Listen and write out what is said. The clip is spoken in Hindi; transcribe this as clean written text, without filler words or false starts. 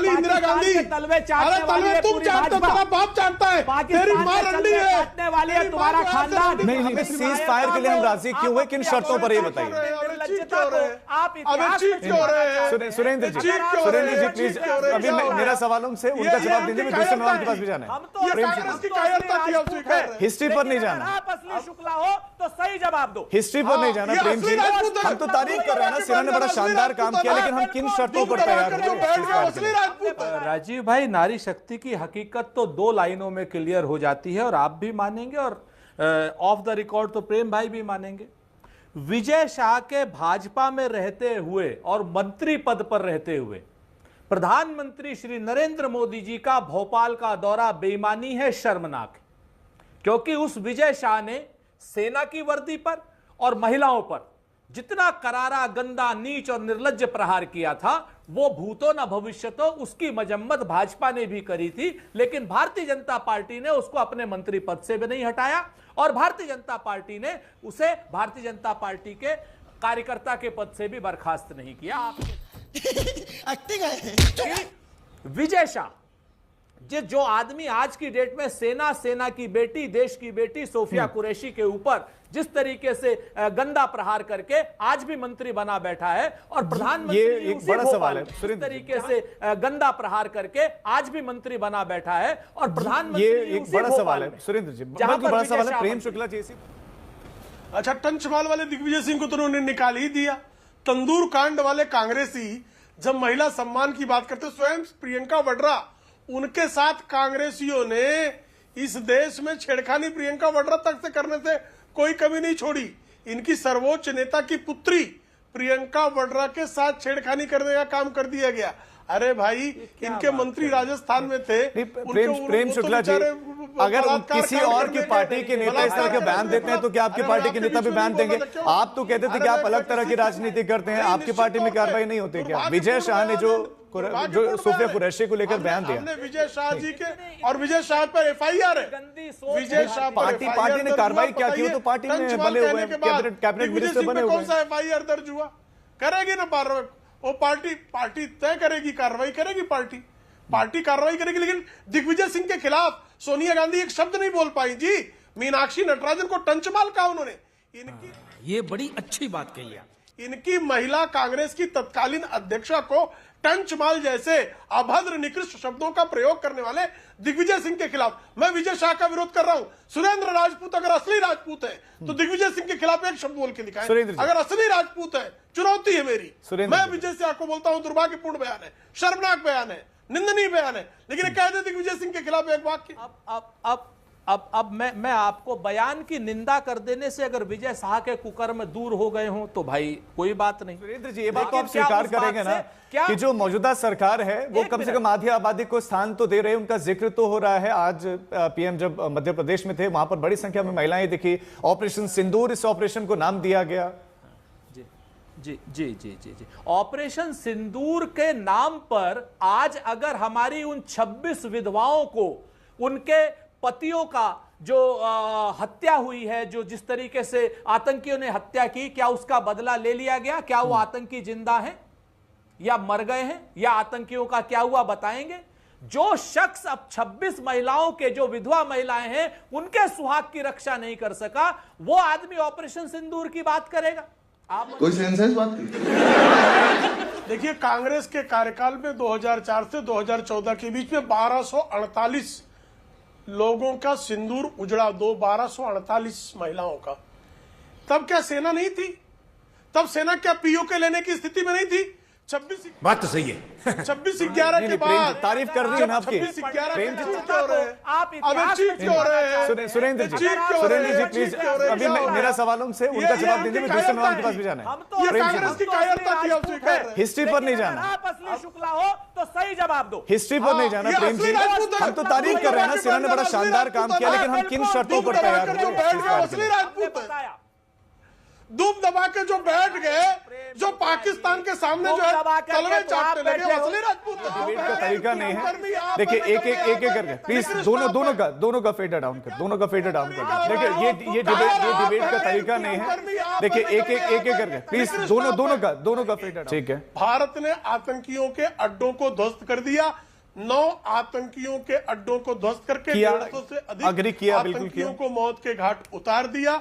वाली इंदिरा गांधी, अरे तलवे तुम चाटते हो, तुम्हारा बाप चाटता है, तेरी मां रंडी है, तुम्हारा खानदान। नहीं, सीज फायर के लिए हम राजी क्यों हुए, किन शर्तों पर ये बताइए। सुरेंद्र जी प्लीज, अभी मेरा सवालों से उनका जवाब दीजिए, मैं दूसरे मेहमान के पास भी जाना है। हिस्ट्री पर नहीं जाना, शुक्ला हो तो सही जवाब दो। हिस्ट्री पर नहीं जाना प्रेम जी, हम तो तारीफ कर रहे हैं ना, सेना ने बड़ा शानदार काम किया, लेकिन हम किन शर्तों पर तैयार हैं। राजीव भाई, नारी शक्ति की हकीकत तो 2 लाइनों में क्लियर हो जाती है, और आप भी मानेंगे और ऑफ द रिकॉर्ड तो प्रेम भाई भी मानेंगे। विजय शाह के भाजपा में रहते हुए और मंत्री पद पर रहते हुए प्रधानमंत्री श्री नरेंद्र मोदी जी का भोपाल का दौरा बेईमानी है, शर्मनाक है। क्योंकि उस विजय शाह ने सेना की वर्दी पर और महिलाओं पर जितना करारा, गंदा, नीच और निर्लज्ज प्रहार किया था, वो भूतो न भविष्यतो उसकी मजम्मत भाजपा ने भी करी थी, लेकिन भारतीय जनता पार्टी ने उसको अपने मंत्री पद से भी नहीं हटाया, और भारतीय जनता पार्टी ने उसे भारतीय जनता पार्टी के कार्यकर्ता के पद से भी बर्खास्त नहीं किया। विजय शाह जो आदमी आज की डेट में सेना की बेटी, देश की बेटी सोफिया कुरैशी के ऊपर जिस तरीके से गंदा प्रहार करके आज भी मंत्री बना बैठा है, और प्रधानमंत्री ये एक बड़ा सवाल है, जिस तरीके से गंदा प्रहार करके आज भी मंत्री बना बैठा है, और प्रधानमंत्री ये एक बड़ा सवाल है सुरेंद्र जी, बड़ा सवाल है। प्रेम शुक्ला जी, अच्छा, टंचमाल वाले दिग्विजय सिंह को तो उन्होंने निकाल ही दिया। तंदूर कांड वाले कांग्रेसी जब महिला सम्मान की बात करते, स्वयं प्रियंका वाड्रा, उनके साथ कांग्रेसियों ने इस देश में छेड़खानी प्रियंका वाड्रा तक से करने से कोई कमी नहीं छोड़ी। इनकी सर्वोच्च नेता की पुत्री प्रियंका वाड्रा के साथ छेड़खानी करने का काम कर दिया गया। अरे भाई, इनके मंत्री राजस्थान में थे। प्रेम शुक्ला जी, अगर किसी और की पार्टी के नेता इस तरह के बयान देते हैं तो क्या आपकी पार्टी के नेता भी बयान देंगे? आप तो कहते थे कि आप अलग तरह की राजनीति करते हैं, आपकी पार्टी में कार्रवाई नहीं होती क्या? विजय शाह ने जो सोफिया कुरैशी को लेकर बयान दिया, विजय शाह जी के, और विजय शाह पर एफआईआर है। विजय शाह पार्टी ने कार्रवाई क्या की? तो पार्टी में बने हुए हैं, कैबिनेट मिनिस्टर बने हुए हैं। कौन सा एफआईआर दर्ज हुआ? करेगी ना वो पार्टी तय करेगी, कार्रवाई करेगी पार्टी कार्रवाई करेगी। लेकिन दिग्विजय सिंह के खिलाफ सोनिया गांधी एक शब्द नहीं बोल पाई जी। मीनाक्षी नटराजन को टंचमाल कहा उन्होंने। ये बड़ी अच्छी बात कही है। इनकी महिला कांग्रेस की तत्कालीन अध्यक्षा को टंचमाल जैसे अभद्र निकृष्ट शब्दों का प्रयोग करने वाले दिग्विजय सिंह के खिलाफ मैं विजय शाह का विरोध कर रहा हूं। सुरेंद्र राजपूत अगर असली राजपूत है तो दिग्विजय सिंह के खिलाफ एक शब्द बोल के दिखाएं। अगर असली राजपूत है, चुनौती है मेरी। मैं विजय शाह को बोलता हूं दुर्भाग्यपूर्ण बयान है, शर्मनाक बयान है, निंदनीय बयान है, लेकिन कह दे दिग्विजय सिंह के खिलाफ एक वाक्य। अब मैं आपको बयान की निंदा कर देने से अगर विजय शाह के कुकर्म दूर हो गए हों तो भाई कोई बात नहीं। सुरेंद्र जी, ये बात तो आप स्वीकार करेंगे ना कि जो मौजूदा सरकार है वो कम से कम आधी आबादी को स्थान तो दे रहे हैं, उनका जिक्र तो हो रहा है। आज पीएम जब मध्य प्रदेश में थे वहां पर बड़ी संख्या में महिलाएं दिखी। ऑपरेशन सिंदूर, इस ऑपरेशन को नाम दिया गया। जी ऑपरेशन सिंदूर के नाम पर आज अगर हमारी उन 26 विधवाओं को उनके पतियों का जो हत्या हुई है, जो जिस तरीके से आतंकियों ने हत्या की, क्या उसका बदला ले लिया गया? क्या वो आतंकी जिंदा हैं या मर गए हैं, या आतंकियों का क्या हुआ बताएंगे? जो शख्स अब 26 महिलाओं के, जो विधवा महिलाएं हैं, उनके सुहाग की रक्षा नहीं कर सका, वो आदमी ऑपरेशन सिंदूर की बात करेगा? आप कोई सेंस है इस बात की? देखिए, कांग्रेस के कार्यकाल में 2004 से 2014 के बीच में 1248 लोगों का सिंदूर उजड़ा। 1248 महिलाओं का। तब क्या सेना नहीं थी? तब सेना क्या पीओके लेने की स्थिति में नहीं थी? 26 बात तो सही है। 26/11 के बाद तारीफ कर रही है ना आपकी। 26/11 आप सुरेंद्र जी प्लीज, अभी मेरा सवालों से उनका जवाब दीजिए, मैं दूसरे मेहमान के पास भी जाना है। कांग्रेस की कायरता थी, आप स्वीकार करें। हिस्ट्री पर नहीं जाना, आप असली शुक्ला हो तो सही जवाब दो। हिस्ट्री पर नहीं जाना प्रेम जी, हम तो तारीफ कर रहे हैं ना, सेना ने बड़ा शानदार काम किया, लेकिन हम किन शर्तों पर तैयार हैं? दुम दबा के जो बैठ गए, जो पाकिस्तान के सामने जो है तलवे चाटने लगे, असली राजपूत डिबेट का तरीका नहीं है। देखिए एक करके प्लीज दोनों का फेडर डाउन कर, दोनों का फेडर डाउन कर। देखिए ये डिबेट का तरीका नहीं है। देखिए एक करके प्लीज दोनों का फेडर, ठीक है। भारत ने आतंकियों के अड्डों को ध्वस्त कर दिया, 9 आतंकियों के अड्डों को ध्वस्त करके 150 से अधिक अग्री किया, बिल्कुल आतंकियों को मौत के घाट उतार दिया।